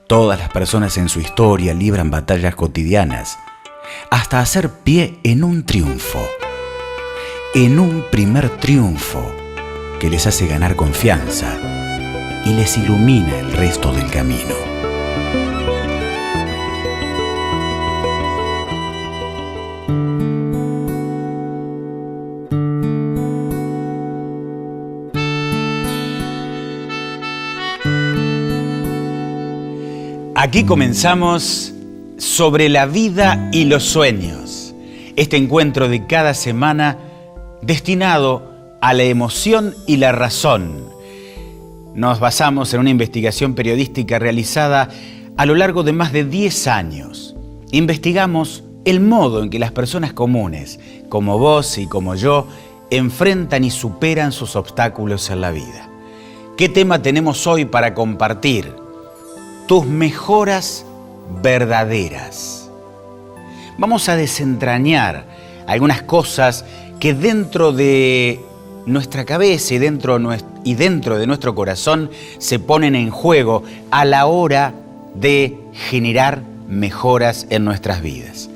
Todas las personas en su historia libran batallas cotidianas hasta hacer pie en un triunfo, en un primer triunfo que les hace ganar confianza y les ilumina el resto del camino. Aquí comenzamos Sobre la vida y los sueños, este encuentro de cada semana destinado a la emoción y la razón. Nos basamos en una investigación periodística realizada a lo largo de más de 10 años. Investigamos el modo en que las personas comunes, como vos y como yo, enfrentan y superan sus obstáculos en la vida. ¿Qué tema tenemos hoy para compartir? Tus mejoras verdaderas. Vamos a desentrañar algunas cosas que dentro de nuestra cabeza y dentro de nuestro corazón se ponen en juego a la hora de generar mejoras en nuestras vidas.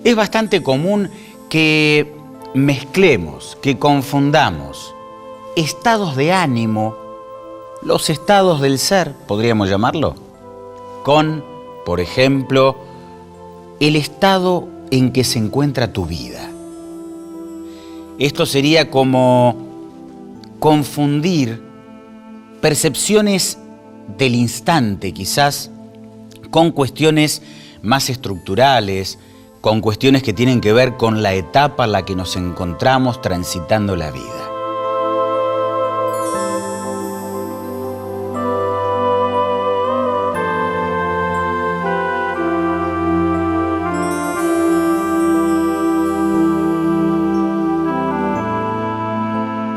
Es bastante común que mezclemos, que confundamos estados de ánimo, los estados del ser, podríamos llamarlo, con, por ejemplo, el estado en que se encuentra tu vida. Esto sería como confundir percepciones del instante, quizás, con cuestiones más estructurales, con cuestiones que tienen que ver con la etapa en la que nos encontramos transitando la vida.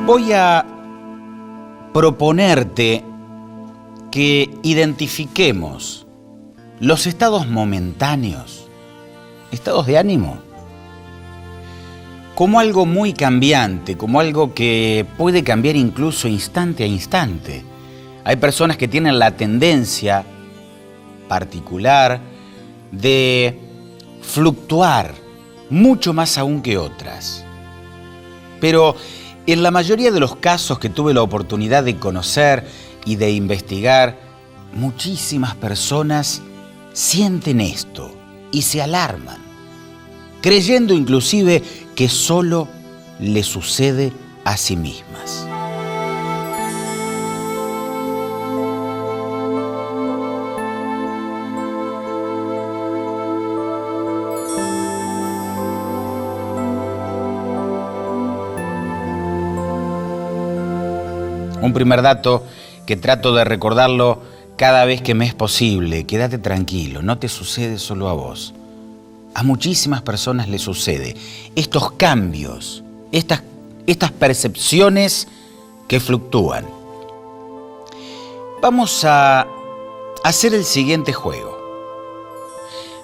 Voy a proponerte que identifiquemos los estados momentáneos, estados de ánimo, como algo muy cambiante, como algo que puede cambiar incluso instante a instante. Hay personas que tienen la tendencia particular de fluctuar mucho más aún que otras. Pero en la mayoría de los casos que tuve la oportunidad de conocer y de investigar, muchísimas personas sienten esto y se alarman, creyendo inclusive que solo les sucede a sí mismas. Un primer dato que trato de recordarlo cada vez que me es posible: quédate tranquilo, no te sucede solo a vos. A muchísimas personas les sucede estos cambios, estas percepciones que fluctúan. Vamos a hacer el siguiente juego.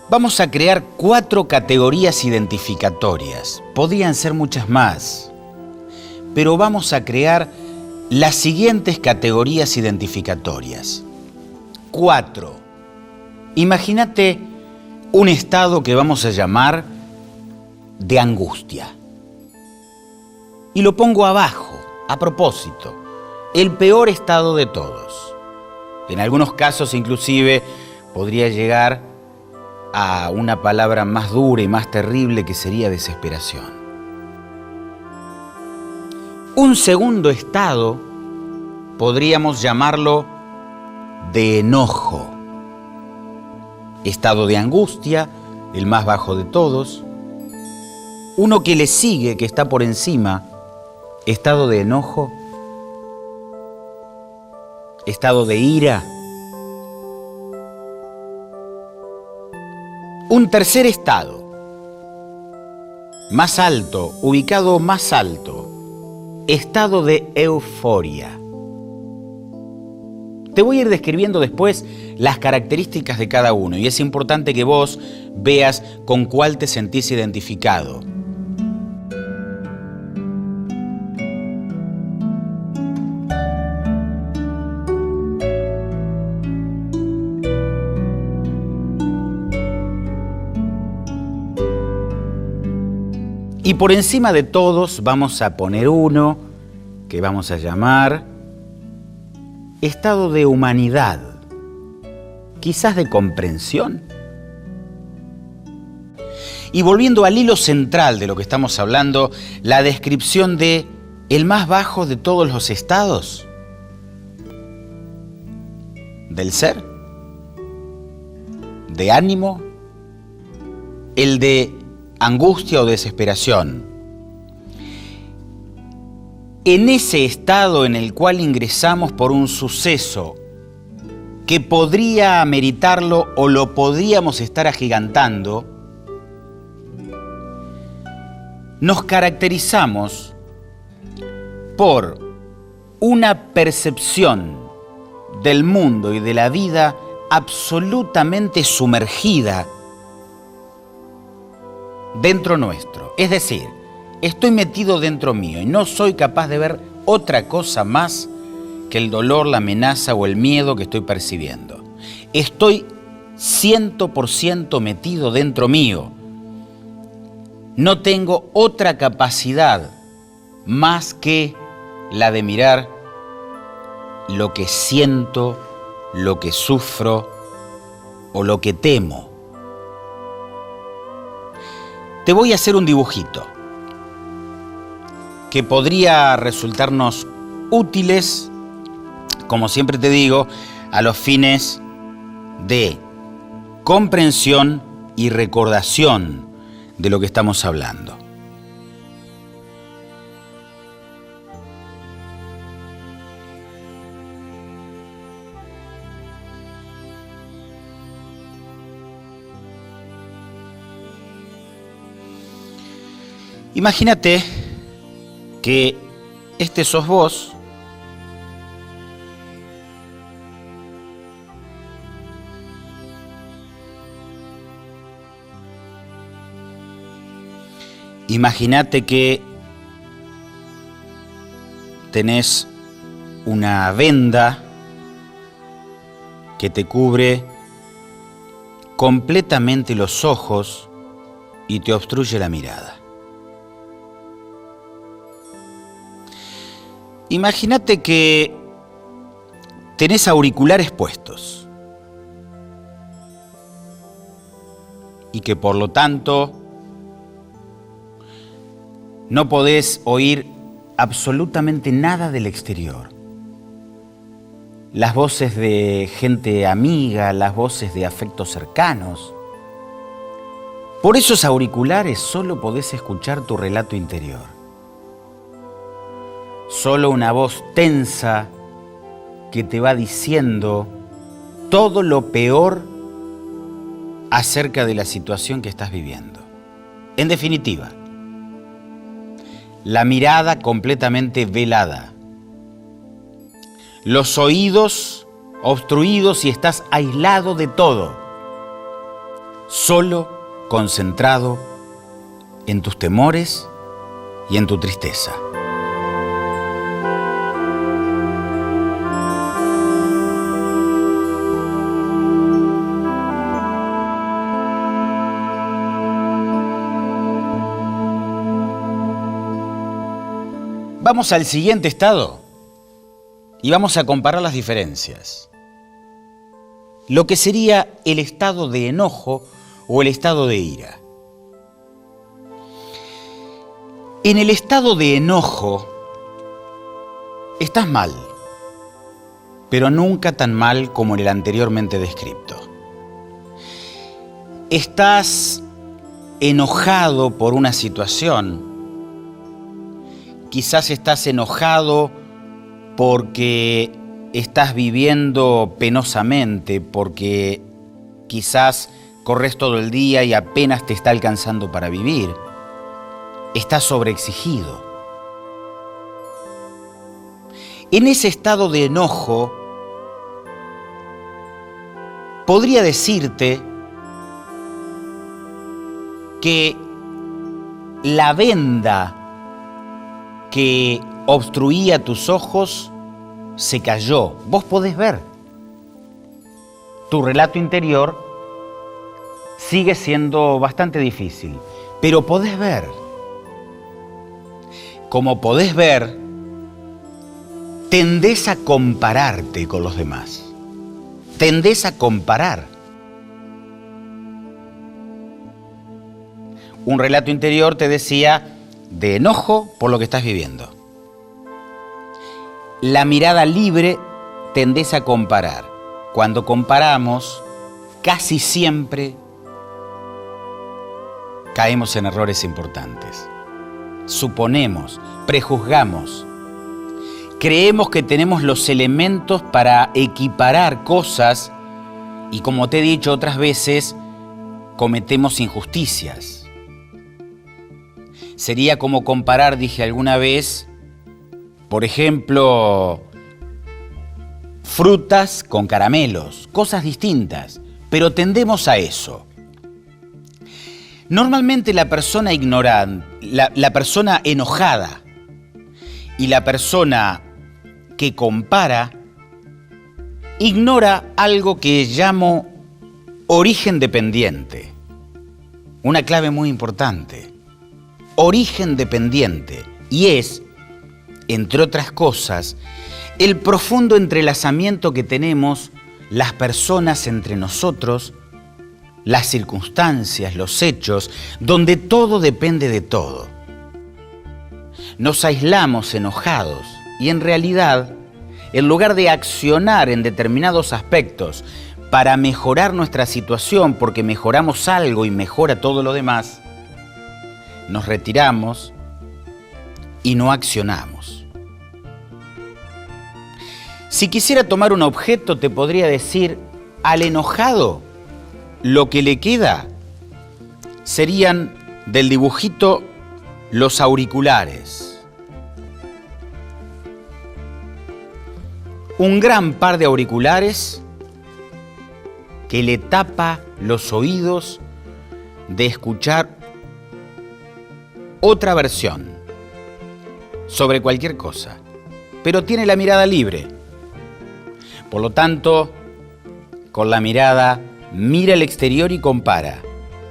Vamos a crear 4 categorías identificatorias. Podrían ser muchas más, pero vamos a crear las siguientes categorías identificatorias. 4. Imagínate un estado que vamos a llamar de angustia. Y lo pongo abajo, a propósito, el peor estado de todos. En algunos casos inclusive podría llegar a una palabra más dura y más terrible, que sería desesperación. Un segundo estado podríamos llamarlo de enojo. Estado de angustia, el más bajo de todos. Uno que le sigue, que está por encima, estado de enojo. Estado de ira. Un tercer estado, más alto, ubicado más alto. Estado de euforia. Te voy a ir describiendo después las características de cada uno y es importante que vos veas con cuál te sentís identificado. Y por encima de todos vamos a poner uno que vamos a llamar estado de humanidad, quizás de comprensión. Y volviendo al hilo central de lo que estamos hablando, la descripción de el más bajo de todos los estados del ser, de ánimo, el de angustia o desesperación. En ese estado en el cual ingresamos por un suceso que podría ameritarlo o lo podríamos estar agigantando, nos caracterizamos por una percepción del mundo y de la vida absolutamente sumergida dentro nuestro. Es decir, estoy metido dentro mío y no soy capaz de ver otra cosa más que el dolor, la amenaza o el miedo que estoy percibiendo. Estoy 100% metido dentro mío. No tengo otra capacidad más que la de mirar lo que siento, lo que sufro o lo que temo. Te voy a hacer un dibujito que podría resultarnos útiles, como siempre te digo, a los fines de comprensión y recordación de lo que estamos hablando. Imagínate que este sos vos Imagínate que tenés una venda que te cubre completamente los ojos y te obstruye la mirada. Imagínate que tenés auriculares puestos y que por lo tanto no podés oír absolutamente nada del exterior. Las voces de gente amiga, las voces de afectos cercanos. Por esos auriculares solo podés escuchar tu relato interior. Solo una voz tensa que te va diciendo todo lo peor acerca de la situación que estás viviendo. En definitiva, la mirada completamente velada, los oídos obstruidos y estás aislado de todo, solo concentrado en tus temores y en tu tristeza. Vamos al siguiente estado y vamos a comparar las diferencias. Lo que sería el estado de enojo o el estado de ira. En el estado de enojo estás mal, pero nunca tan mal como en el anteriormente descrito. Estás enojado por una situación. Quizás estás enojado porque estás viviendo penosamente, porque quizás corres todo el día y apenas te está alcanzando para vivir. Estás sobreexigido. En ese estado de enojo, podría decirte que la venda que obstruía tus ojos se cayó. Vos podés ver. Tu relato interior sigue siendo bastante difícil, pero podés ver. como podés ver, tendés a compararte con los demás. Tendés a comparar. Un relato interior te decía de enojo por lo que estás viviendo. La mirada libre tendés a comparar. Cuando comparamos, casi siempre caemos en errores importantes. Suponemos, prejuzgamos, creemos que tenemos los elementos para equiparar cosas y, como te he dicho otras veces, cometemos injusticias. Sería como comparar, dije alguna vez, por ejemplo, frutas con caramelos, cosas distintas, pero tendemos a eso. Normalmente la persona ignorante, la persona enojada y la persona que compara ignora algo que llamo origen dependiente. Una clave muy importante. Origen dependiente. Y es, entre otras cosas, el profundo entrelazamiento que tenemos las personas entre nosotros, las circunstancias, los hechos, donde todo depende de todo. Nos aislamos enojados y en realidad, en lugar de accionar en determinados aspectos para mejorar nuestra situación, porque mejoramos algo y mejora todo lo demás, nos retiramos y no accionamos. Si quisiera tomar un objeto, te podría decir, al enojado, lo que le queda serían del dibujito los auriculares. Un gran par de auriculares que le tapa los oídos de escuchar otra versión sobre cualquier cosa, pero tiene la mirada libre. Por lo tanto, con la mirada mira el exterior y compara,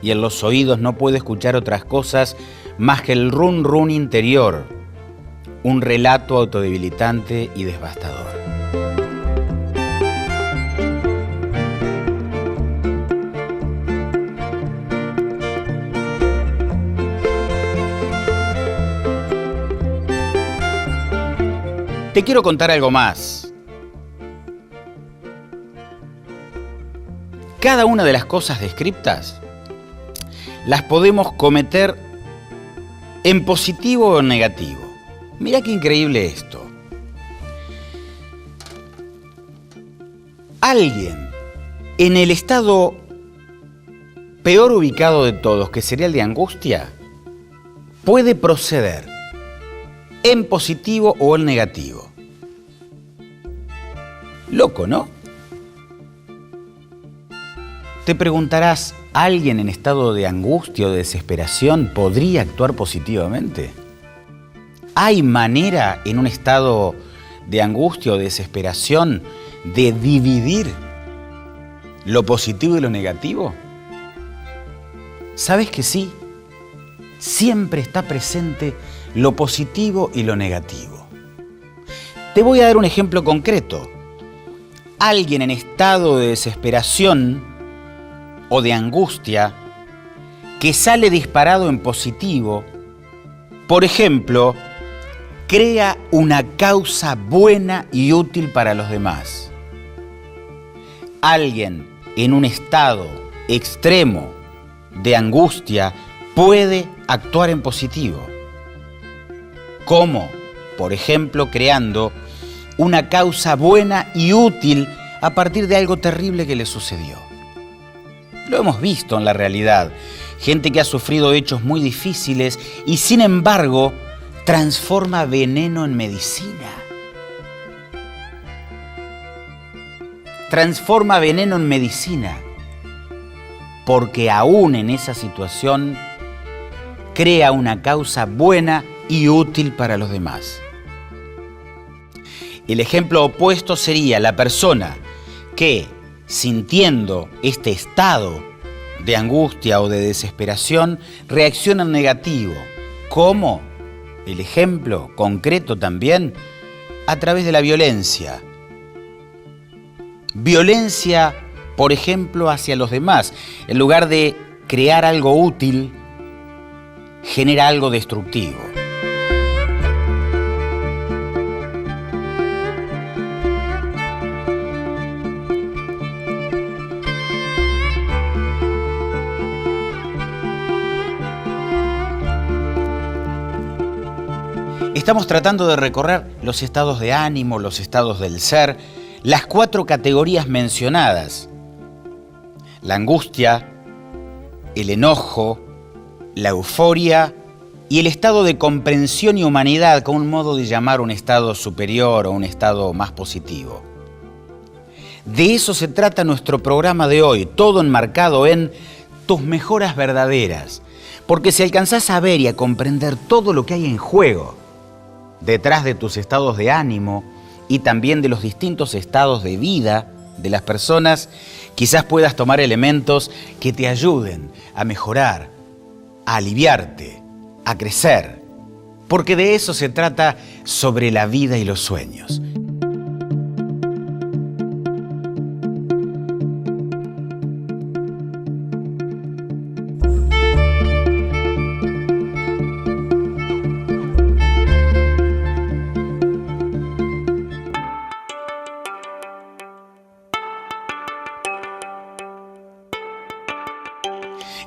y en los oídos no puede escuchar otras cosas más que el run run interior, un relato autodebilitante y devastador. Te quiero contar algo más. Cada una de las cosas descritas las podemos cometer en positivo o en negativo. Mira qué increíble esto. Alguien en el estado peor ubicado de todos, que sería el de angustia, puede proceder en positivo o en negativo. Loco, ¿no? Te preguntarás, ¿alguien en estado de angustia o de desesperación podría actuar positivamente? ¿Hay manera en un estado de angustia o de desesperación de dividir lo positivo y lo negativo? ¿Sabes que sí? Siempre está presente lo positivo y lo negativo. Te voy a dar un ejemplo concreto. Alguien en estado de desesperación o de angustia que sale disparado en positivo, por ejemplo, crea una causa buena y útil para los demás. Alguien en un estado extremo de angustia puede actuar en positivo. ¿Cómo? Por ejemplo, creando una causa buena y útil a partir de algo terrible que le sucedió. Lo hemos visto en la realidad. Gente que ha sufrido hechos muy difíciles y, sin embargo, transforma veneno en medicina. Transforma veneno en medicina. Porque aún en esa situación crea una causa buena y útil para los demás. El ejemplo opuesto sería la persona que, sintiendo este estado de angustia o de desesperación, reacciona en negativo. ¿Cómo? el ejemplo concreto también a través de la violencia. Violencia, por ejemplo, hacia los demás. En lugar de crear algo útil, genera algo destructivo. Estamos tratando de recorrer los estados de ánimo, los estados del ser, las 4 categorías mencionadas: la angustia, el enojo, la euforia y el estado de comprensión y humanidad, como un modo de llamar un estado superior o un estado más positivo. De eso se trata nuestro programa de hoy, todo enmarcado en tus mejoras verdaderas. Porque si alcanzás a ver y a comprender todo lo que hay en juego detrás de tus estados de ánimo y también de los distintos estados de vida de las personas, quizás puedas tomar elementos que te ayuden a mejorar, a aliviarte, a crecer. Porque de eso se trata Sobre la Vida y los Sueños.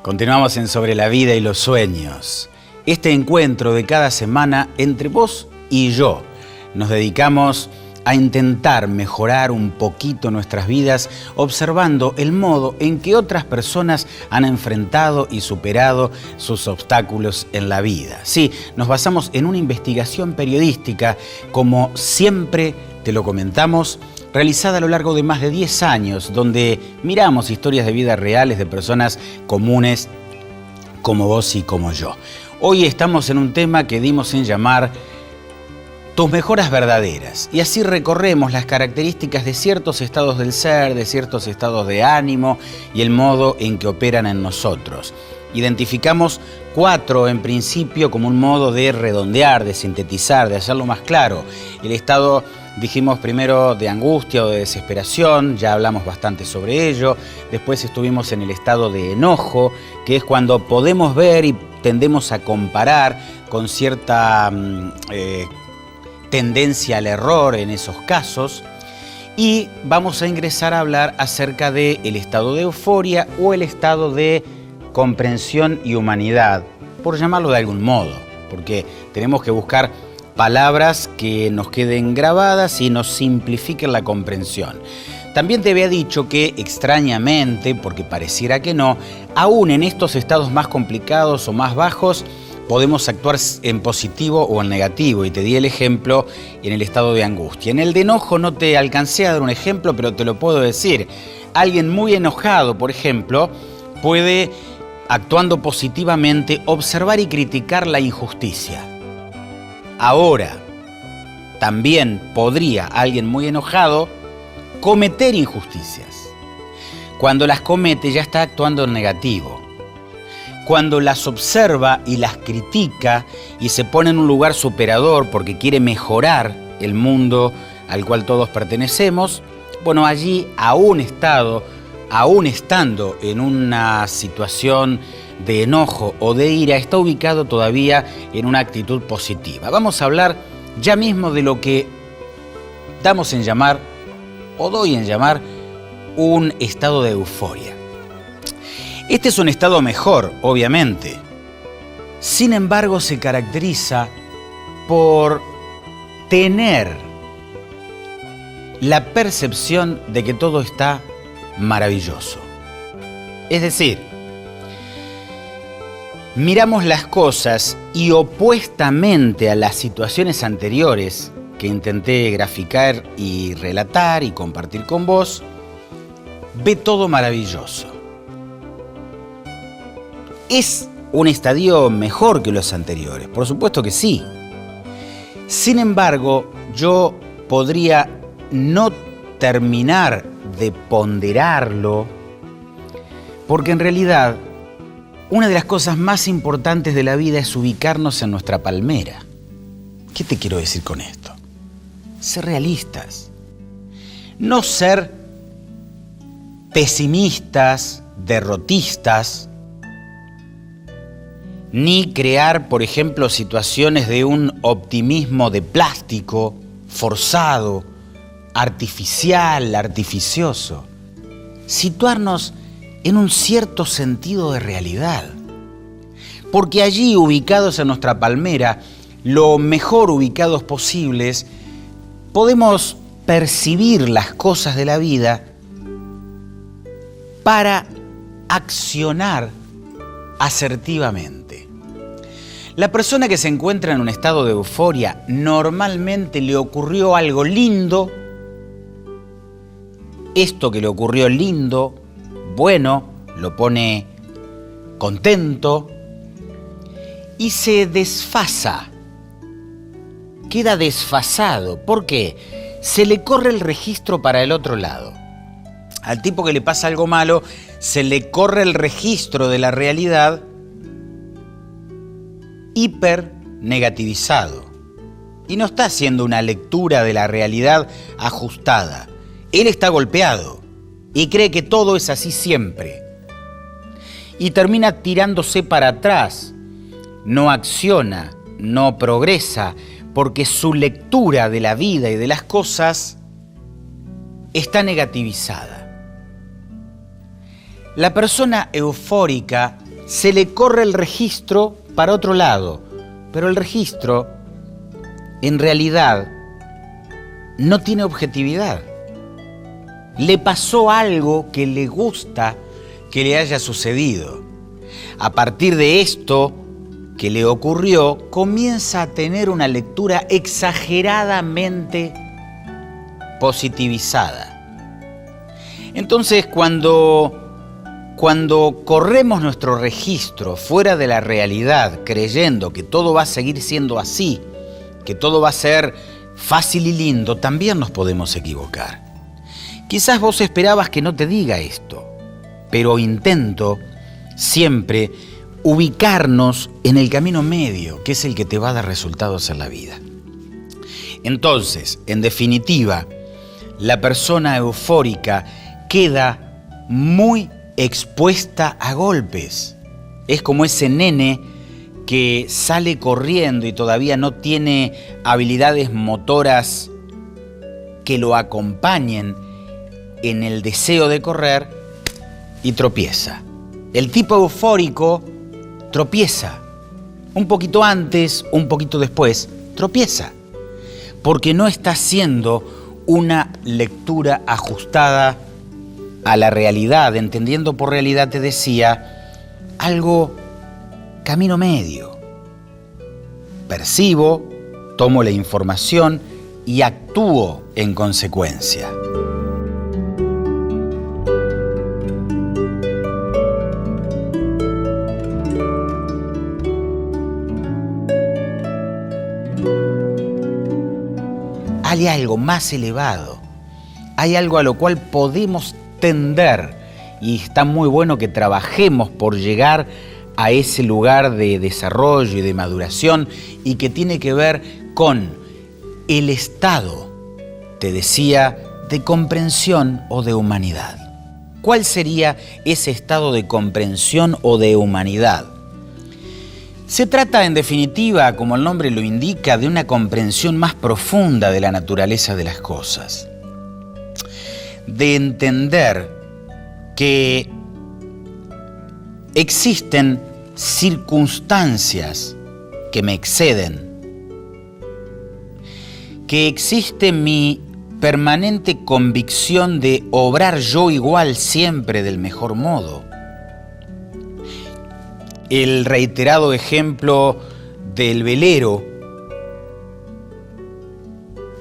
Continuamos en Sobre la Vida y los Sueños. Este encuentro de cada semana entre vos y yo. Nos dedicamos a intentar mejorar un poquito nuestras vidas observando el modo en que otras personas han enfrentado y superado sus obstáculos en la vida. Sí, nos basamos en una investigación periodística, como siempre te lo comentamos, realizada a lo largo de más de 10 años, donde miramos historias de vida reales de personas comunes como vos y como yo. Hoy estamos en un tema que dimos en llamar tus mejoras verdaderas, y así recorremos las características de ciertos estados del ser, de ciertos estados de ánimo y el modo en que operan en nosotros. Identificamos 4 en principio como un modo de redondear, de sintetizar, de hacerlo más claro. El estado, dijimos primero, de angustia o de desesperación, ya hablamos bastante sobre ello. Después estuvimos en el estado de enojo, que es cuando podemos ver y tendemos a comparar con cierta tendencia al error en esos casos. Y vamos a ingresar a hablar acerca del estado de euforia o el estado de comprensión y humanidad, por llamarlo de algún modo, porque tenemos que buscar palabras que nos queden grabadas y nos simplifiquen la comprensión. También te había dicho que extrañamente, porque pareciera que no, aún en estos estados más complicados o más bajos, podemos actuar en positivo o en negativo, y te di el ejemplo en el estado de angustia. En el de enojo no te alcancé a dar un ejemplo, pero te lo puedo decir. Alguien muy enojado, por ejemplo, puede, actuando positivamente, observar y criticar la injusticia. Ahora, también podría alguien muy enojado cometer injusticias. Cuando las comete ya está actuando en negativo. Cuando las observa y las critica y se pone en un lugar superador porque quiere mejorar el mundo al cual todos pertenecemos, bueno, allí aún estando en una situación de enojo o de ira, está ubicado todavía en una actitud positiva. Vamos a hablar ya mismo de lo que damos en llamar, o doy en llamar, un estado de euforia. Este es un estado mejor, obviamente. Sin embargo, se caracteriza por tener la percepción de que todo está maravilloso. Es decir, miramos las cosas y, opuestamente a las situaciones anteriores que intenté graficar y relatar y compartir con vos, ve todo maravilloso. ¿Es un estadio mejor que los anteriores? Por supuesto que sí. Sin embargo, yo podría no terminar de ponderarlo, porque en realidad una de las cosas más importantes de la vida es ubicarnos en nuestra palmera. ¿Qué te quiero decir con esto? Ser realistas. No ser pesimistas, derrotistas, ni crear, por ejemplo, situaciones de un optimismo de plástico, forzado, artificial, artificioso. Situarnos en un cierto sentido de realidad. Porque allí, ubicados en nuestra palmera, lo mejor ubicados posibles, podemos percibir las cosas de la vida para accionar asertivamente. La persona que se encuentra en un estado de euforia normalmente le ocurrió algo lindo. Esto que le ocurrió lindo, bueno, lo pone contento y se desfasa. Queda desfasado. ¿Por qué? Se le corre el registro para el otro lado. Al tipo que le pasa algo malo, se le corre el registro de la realidad hiper negativizado. Y no está haciendo una lectura de la realidad ajustada. Él está golpeado y cree que todo es así siempre. Y termina tirándose para atrás. No acciona, no progresa, porque su lectura de la vida y de las cosas está negativizada. La persona eufórica se le corre el registro para otro lado, pero el registro en realidad no tiene objetividad. Le pasó algo que le gusta que le haya sucedido. A partir de esto que le ocurrió, comienza a tener una lectura exageradamente positivizada. Entonces, cuando corremos nuestro registro fuera de la realidad, creyendo que todo va a seguir siendo así, que todo va a ser fácil y lindo, también nos podemos equivocar. Quizás vos esperabas que no te diga esto, pero intento siempre ubicarnos en el camino medio, que es el que te va a dar resultados en la vida. Entonces, en definitiva, la persona eufórica queda muy expuesta a golpes. Es como ese nene que sale corriendo y todavía no tiene habilidades motoras que lo acompañen en el deseo de correr y tropieza. El tipo eufórico tropieza. Un poquito antes, un poquito después, tropieza. Porque no está haciendo una lectura ajustada a la realidad. Entendiendo por realidad, te decía, algo camino medio. Percibo, tomo la información y actúo en consecuencia. Hay algo más elevado, hay algo a lo cual podemos tender y está muy bueno que trabajemos por llegar a ese lugar de desarrollo y de maduración y que tiene que ver con el estado, te decía, de comprensión o de humanidad. ¿Cuál sería ese estado de comprensión o de humanidad? Se trata, en definitiva, como el nombre lo indica, de una comprensión más profunda de la naturaleza de las cosas. De entender que existen circunstancias que me exceden, que existe mi permanente convicción de obrar yo igual siempre del mejor modo. El reiterado ejemplo del velero.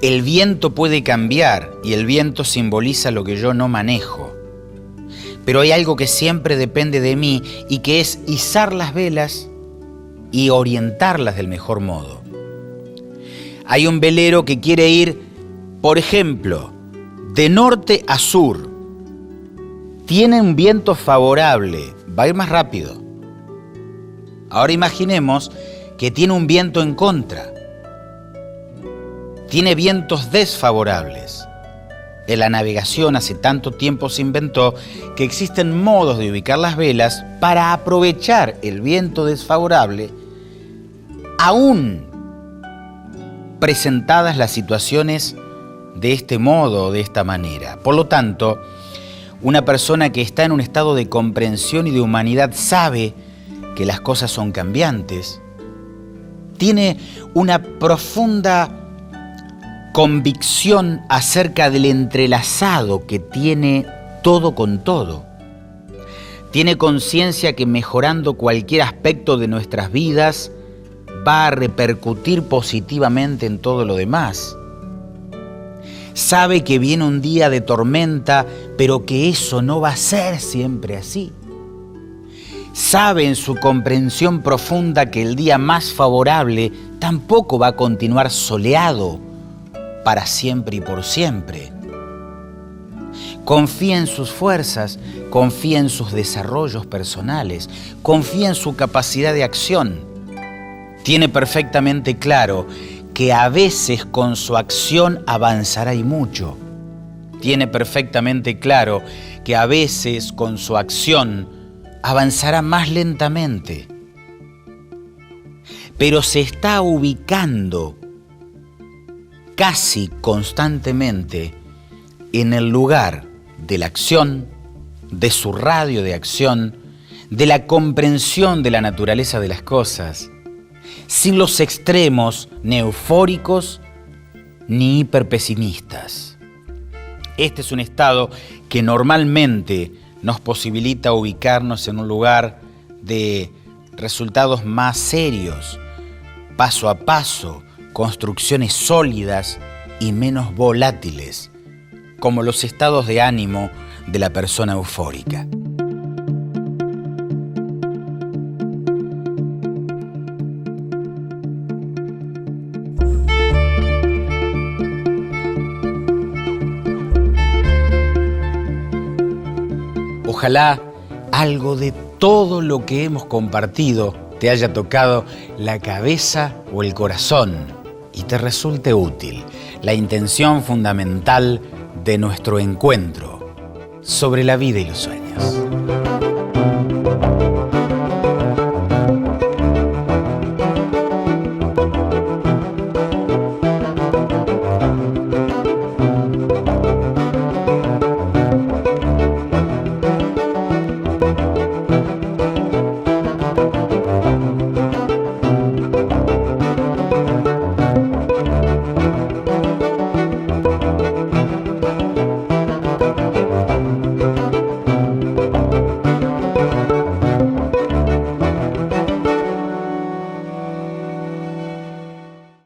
El viento puede cambiar y el viento simboliza lo que yo no manejo. Pero hay algo que siempre depende de mí y que es izar las velas y orientarlas del mejor modo. Hay un velero que quiere ir, por ejemplo, de norte a sur. Tiene un viento favorable, va a ir más rápido. Ahora imaginemos que tiene un viento en contra. tiene vientos desfavorables. En la navegación hace tanto tiempo se inventó que existen modos de ubicar las velas para aprovechar el viento desfavorable, aún presentadas las situaciones de este modo o de esta manera. Por lo tanto, una persona que está en un estado de comprensión y de humanidad sabe que las cosas son cambiantes, tiene una profunda convicción acerca del entrelazado que tiene todo con todo. Tiene conciencia que mejorando cualquier aspecto de nuestras vidas va a repercutir positivamente en todo lo demás. Sabe que viene un día de tormenta, pero que eso no va a ser siempre así. Sabe en su comprensión profunda que el día más favorable tampoco va a continuar soleado para siempre y por siempre. Confía en sus fuerzas, confía en sus desarrollos personales, confía en su capacidad de acción. Tiene perfectamente claro que a veces con su acción avanzará y mucho. Tiene perfectamente claro que a veces con su acción avanzará más lentamente. Pero se está ubicando casi constantemente en el lugar de la acción, de su radio de acción, de la comprensión de la naturaleza de las cosas, sin los extremos ni eufóricos ni hiperpesimistas. Este es un estado que normalmente nos posibilita ubicarnos en un lugar de resultados más serios, paso a paso, construcciones sólidas y menos volátiles, como los estados de ánimo de la persona eufórica. Ojalá algo de todo lo que hemos compartido te haya tocado la cabeza o el corazón y te resulte útil la intención fundamental de nuestro encuentro sobre la vida y los sueños.